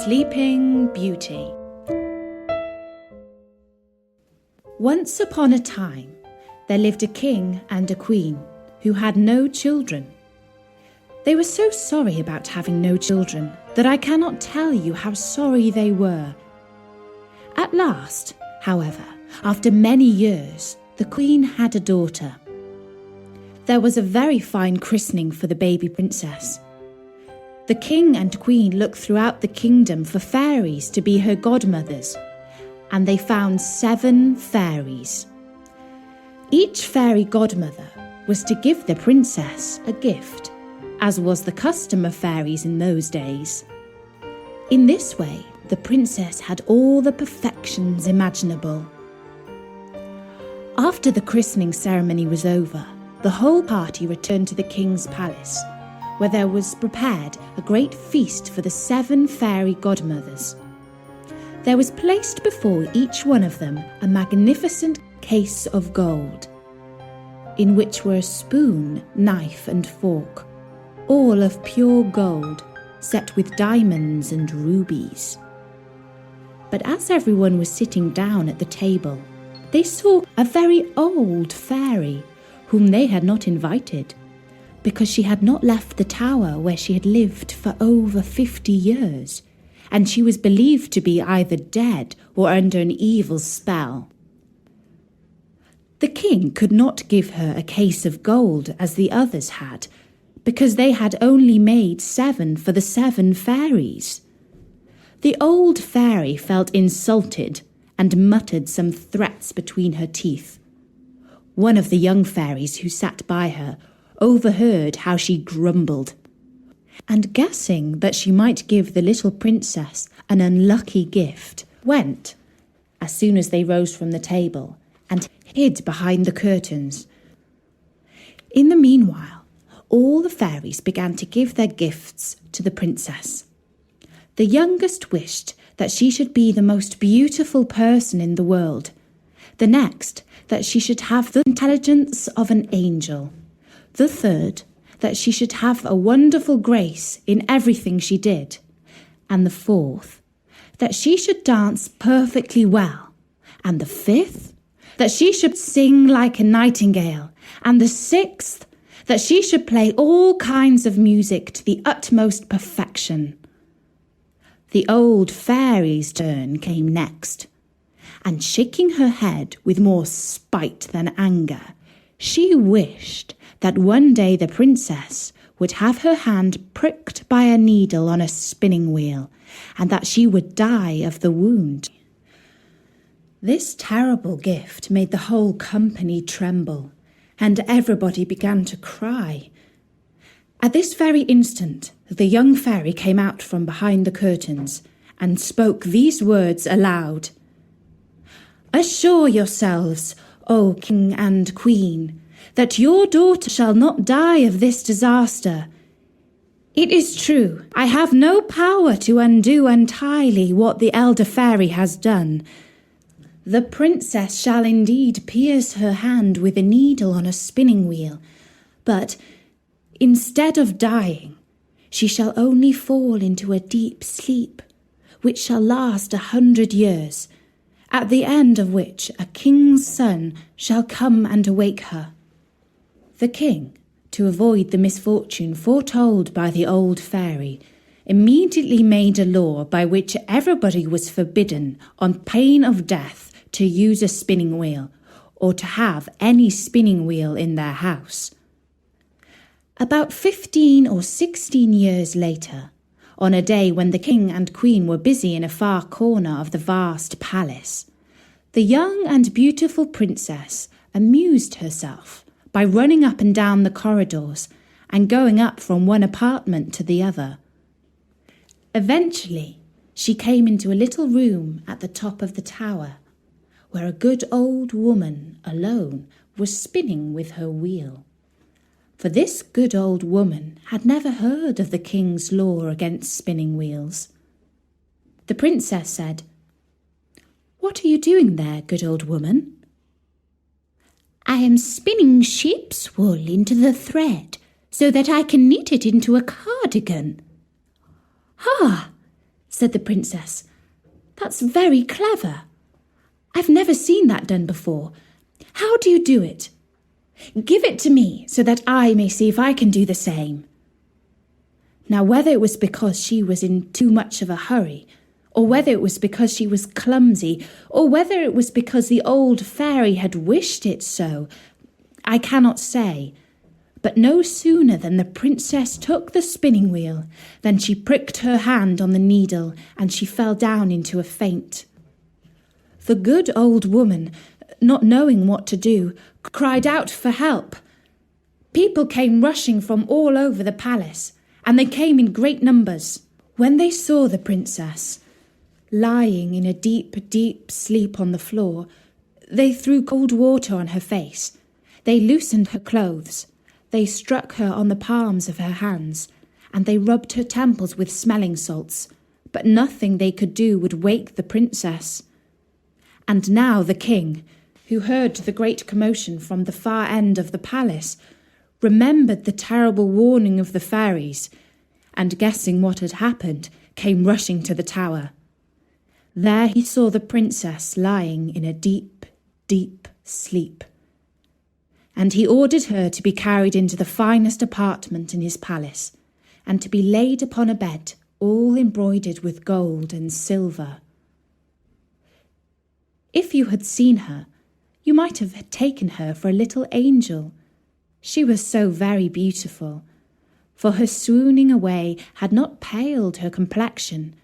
Sleeping Beauty. Once upon a time, there lived a king and a queen who had no children. They were so sorry about having no children that I cannot tell you how sorry they were. At last, however, after many years, the queen had a daughter. There was a very fine christening for the baby princess. The king and queen looked throughout the kingdom for fairies to be her godmothers, and they found 7 fairies. Each fairy godmother was to give the princess a gift, as was the custom of fairies in those days. In this way, the princess had all the perfections imaginable. After the christening ceremony was over, the whole party returned to the king's palace, where there was prepared a great feast for the 7 fairy godmothers. There was placed before each one of them a magnificent case of gold, in which were a spoon, knife and fork, all of pure gold, set with diamonds and rubies. But as everyone was sitting down at the table, they saw a very old fairy whom they had not invited, because she had not left the tower where she had lived for over 50 years, and she was believed to be either dead or under an evil spell. The king could not give her a case of gold as the others had, because they had only made 7 for the 7 fairies. The old fairy felt insulted and muttered some threats between her teeth. One of the young fairies who sat by her overheard how she grumbled, and guessing that she might give the little princess an unlucky gift, went, as soon as they rose from the table, and hid behind the curtains. In the meanwhile, all the fairies began to give their gifts to the princess. The youngest wished that she should be the most beautiful person in the world. The next, that she should have the intelligence of an angel. The third, that she should have a wonderful grace in everything she did. And the fourth, that she should dance perfectly well. And the fifth, that she should sing like a nightingale. And the sixth, that she should play all kinds of music to the utmost perfection. The old fairy's turn came next, and shaking her head with more spite than anger, she wished that one day the princess would have her hand pricked by a needle on a spinning wheel, and that she would die of the wound. This terrible gift made the whole company tremble, and everybody began to cry. At this very instant, the young fairy came out from behind the curtains and spoke these words aloud. "Assure yourselves, O king and queen, that your daughter shall not die of this disaster. It is true, I have no power to undo entirely what the elder fairy has done. The princess shall indeed pierce her hand with a needle on a spinning wheel, but instead of dying, she shall only fall into a deep sleep, which shall last 100 years, at the end of which a king's son shall come and awake her." The king, to avoid the misfortune foretold by the old fairy, immediately made a law by which everybody was forbidden, on pain of death, to use a spinning wheel, or to have any spinning wheel in their house. About 15 or 16 years later, on a day when the king and queen were busy in a far corner of the vast palace, the young and beautiful princess amused herself by running up and down the corridors and going up from one apartment to the other. Eventually, she came into a little room at the top of the tower, where a good old woman alone was spinning with her wheel. For this good old woman had never heard of the king's law against spinning wheels. The princess said, "What are you doing there, good old woman?" "I am spinning sheep's wool into the thread, so that I can knit it into a cardigan." "Ah, said the princess. "That's very clever. I've never seen that done before. How do you do it? Give it to me so that I may see if I can do the same." Now, whether it was because she was in too much of a hurry, or whether it was because she was clumsy, or whether it was because the old fairy had wished it so, I cannot say. But no sooner than the princess took the spinning wheel than she pricked her hand on the needle and she fell down into a faint. The good old woman, not knowing what to do, cried out for help. People came rushing from all over the palace, and they came in great numbers. When they saw the princess lying in a deep, deep sleep on the floor, they threw cold water on her face. They loosened her clothes. They struck her on the palms of her hands, and they rubbed her temples with smelling salts. But nothing they could do would wake the princess. And now the king, who heard the great commotion from the far end of the palace, remembered the terrible warning of the fairies, and guessing what had happened, came rushing to the tower. There he saw the princess lying in a deep, deep sleep, and he ordered her to be carried into the finest apartment in his palace, and to be laid upon a bed all embroidered with gold and silver. If you had seen her, you might have taken her for a little angel. She was so very beautiful, for her swooning away had not paled her complexion.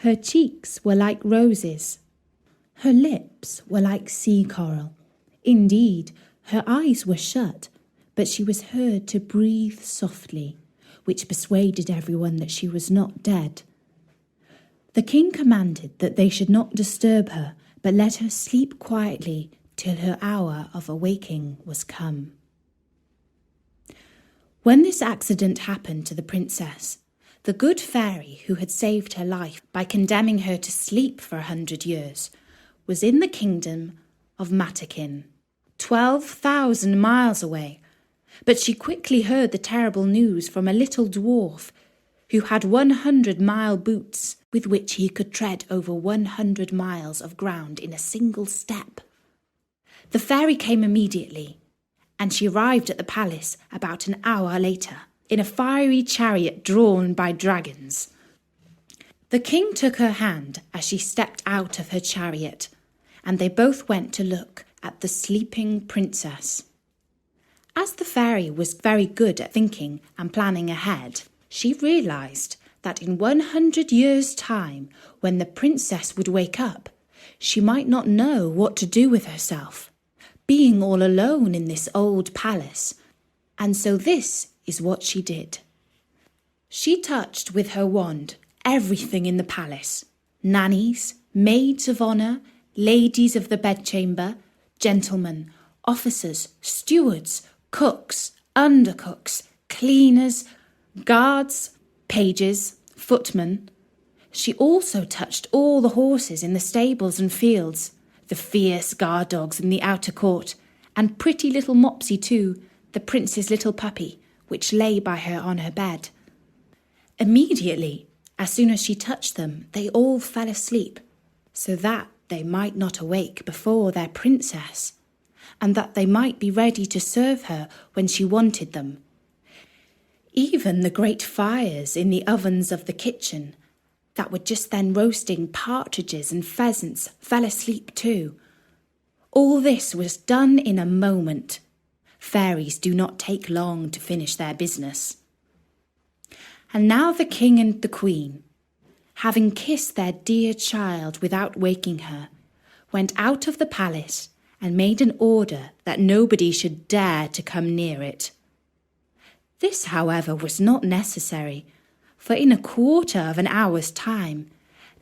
Her cheeks were like roses. Her lips were like sea coral. Indeed, her eyes were shut, but she was heard to breathe softly, which persuaded everyone that she was not dead. The king commanded that they should not disturb her, but let her sleep quietly till her hour of awaking was come. When this accident happened to the princess, the good fairy who had saved her life by condemning her to sleep for 100 years was in the kingdom of Matakin, 12,000 miles away. But she quickly heard the terrible news from a little dwarf who had 100-mile boots with which he could tread over 100 miles of ground in a single step. The fairy came immediately, and she arrived at the palace about an hour later in a fiery chariot drawn by dragons. The king took her hand as she stepped out of her chariot, and they both went to look at the sleeping princess. As the fairy was very good at thinking and planning ahead, she realised that in 100 years' time, when the princess would wake up, she might not know what to do with herself, being all alone in this old palace. And so this is what she did. She touched with her wand everything in the palace: nannies, maids of honour, ladies of the bedchamber, gentlemen, officers, stewards, cooks, undercooks, cleaners, guards, pages, footmen. She also touched all the horses in the stables and fields, the fierce guard dogs in the outer court, and pretty little Mopsy too, the prince's little puppy, which lay by her on her bed. Immediately, as soon as she touched them, they all fell asleep, so that they might not awake before their princess, and that they might be ready to serve her when she wanted them. Even the great fires in the ovens of the kitchen, that were just then roasting partridges and pheasants, fell asleep too. All this was done in a moment. Fairies do not take long to finish their business. And now the king and the queen, having kissed their dear child without waking her, went out of the palace and made an order that nobody should dare to come near it. This, however, was not necessary, for in a quarter of an hour's time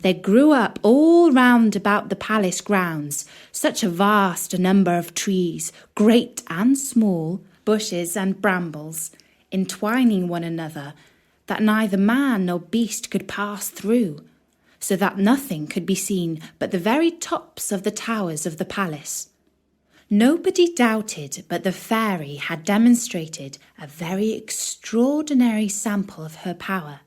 there grew up all round about the palace grounds such a vast number of trees, great and small, bushes and brambles, entwining one another, that neither man nor beast could pass through, so that nothing could be seen but the very tops of the towers of the palace. Nobody doubted but the fairy had demonstrated a very extraordinary sample of her power,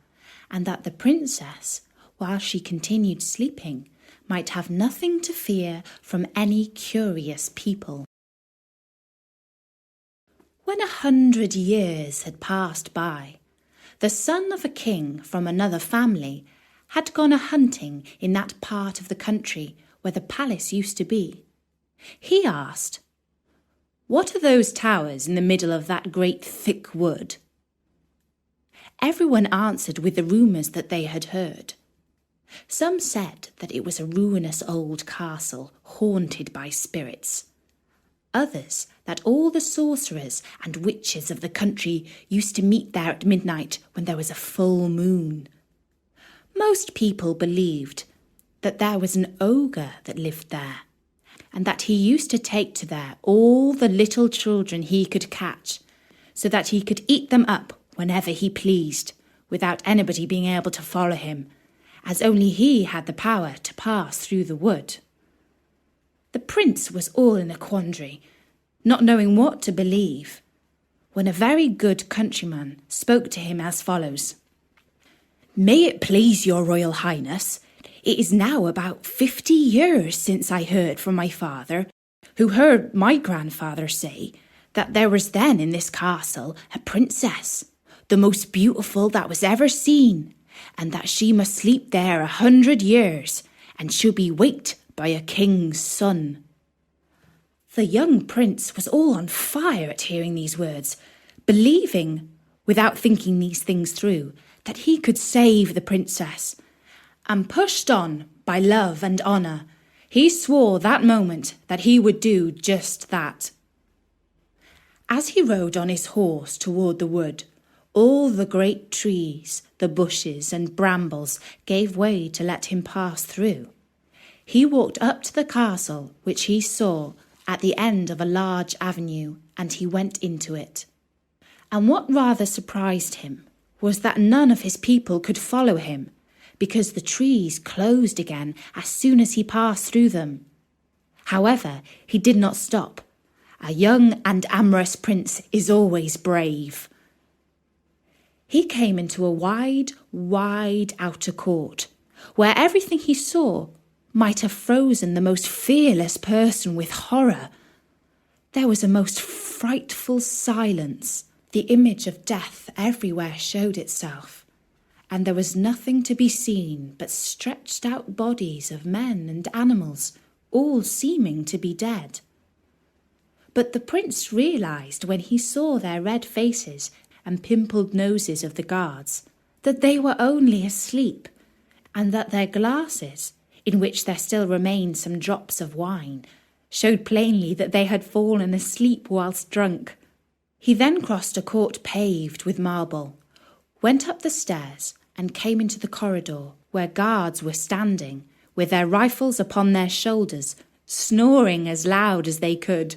and that the princess while she continued sleeping, might have nothing to fear from any curious people. When 100 years had passed by, the son of a king from another family had gone a-hunting in that part of the country where the palace used to be. He asked, "What are those towers in the middle of that great thick wood?" Everyone answered with the rumours that they had heard. Some said that it was a ruinous old castle haunted by spirits. Others that all the sorcerers and witches of the country used to meet there at midnight when there was a full moon. Most people believed that there was an ogre that lived there, and that he used to take to there all the little children he could catch, so that he could eat them up whenever he pleased, without anybody being able to follow him, as only he had the power to pass through the wood. The prince was all in a quandary, not knowing what to believe, when a very good countryman spoke to him as follows. "May it please your royal highness, it is now about 50 years since I heard from my father, who heard my grandfather say that there was then in this castle a princess, the most beautiful that was ever seen, and that she must sleep there 100 years, and should be waked by a king's son." The young prince was all on fire at hearing these words, believing, without thinking these things through, that he could save the princess, and pushed on by love and honour, he swore that moment that he would do just that. As he rode on his horse toward the wood, all the great trees, the bushes and brambles gave way to let him pass through. He walked up to the castle, which he saw at the end of a large avenue, and he went into it. And what rather surprised him was that none of his people could follow him, because the trees closed again as soon as he passed through them. However, he did not stop. A young and amorous prince is always brave. He came into a wide, wide outer court, where everything he saw might have frozen the most fearless person with horror. There was a most frightful silence. The image of death everywhere showed itself, and there was nothing to be seen but stretched out bodies of men and animals, all seeming to be dead. But the prince realised when he saw their red faces and pimpled noses of the guards that they were only asleep, and that their glasses, in which there still remained some drops of wine, showed plainly that they had fallen asleep whilst drunk. He then crossed a court paved with marble, went up the stairs, and came into the corridor where guards were standing, with their rifles upon their shoulders, snoring as loud as they could.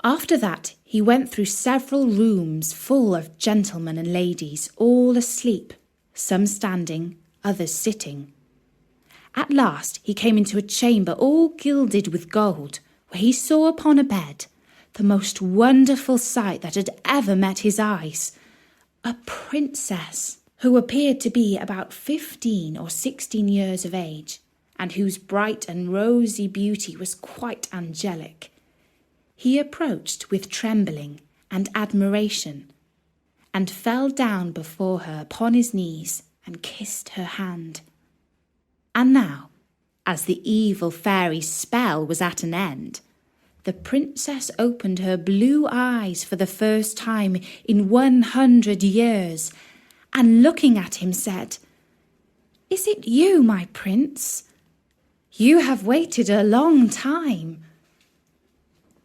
After that, he went through several rooms full of gentlemen and ladies, all asleep, some standing, others sitting. At last he came into a chamber all gilded with gold, where he saw upon a bed the most wonderful sight that had ever met his eyes. A princess, who appeared to be about 15 or 16 years of age, and whose bright and rosy beauty was quite angelic. He approached with trembling and admiration, and fell down before her upon his knees and kissed her hand. And now, as the evil fairy's spell was at an end, the princess opened her blue eyes for the first time in 100 years, and looking at him said, "Is it you, my prince? You have waited a long time."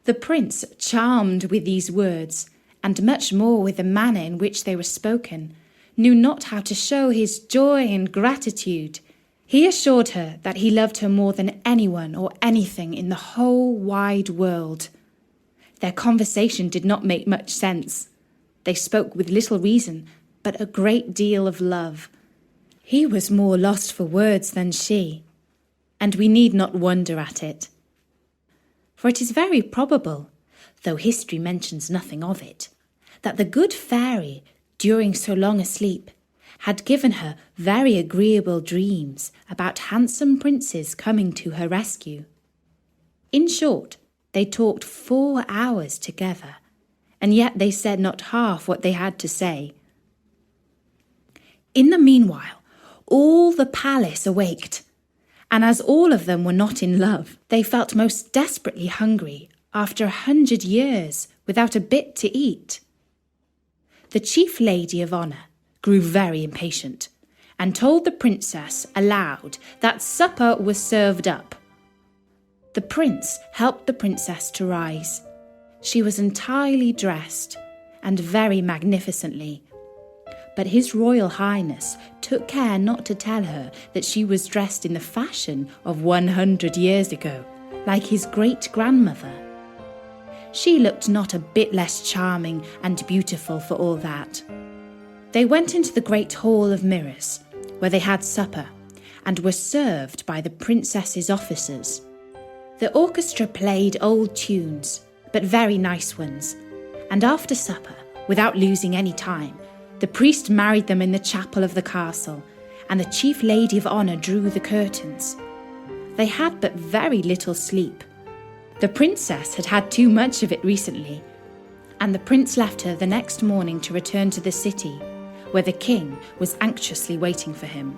The prince, charmed with these words, and much more with the manner in which they were spoken, knew not how to show his joy and gratitude. He assured her that he loved her more than anyone or anything in the whole wide world. Their conversation did not make much sense. They spoke with little reason, but a great deal of love. He was more lost for words than she, and we need not wonder at it. For it is very probable, though history mentions nothing of it, that the good fairy, during so long a sleep, had given her very agreeable dreams about handsome princes coming to her rescue. In short, they talked 4 hours together, and yet they said not half what they had to say. In the meanwhile, all the palace awaked, and as all of them were not in love, they felt most desperately hungry after 100 years without a bit to eat. The chief lady of honour grew very impatient and told the princess aloud that supper was served up. The prince helped the princess to rise. She was entirely dressed and very magnificently, but His Royal Highness took care not to tell her that she was dressed in the fashion of 100 years ago, like his great-grandmother. She looked not a bit less charming and beautiful for all that. They went into the great hall of mirrors, where they had supper, and were served by the princess's officers. The orchestra played old tunes, but very nice ones, and after supper, without losing any time, the priest married them in the chapel of the castle, and the chief lady of honour drew the curtains. They had but very little sleep. The princess had had too much of it recently, and the prince left her the next morning to return to the city, where the king was anxiously waiting for him.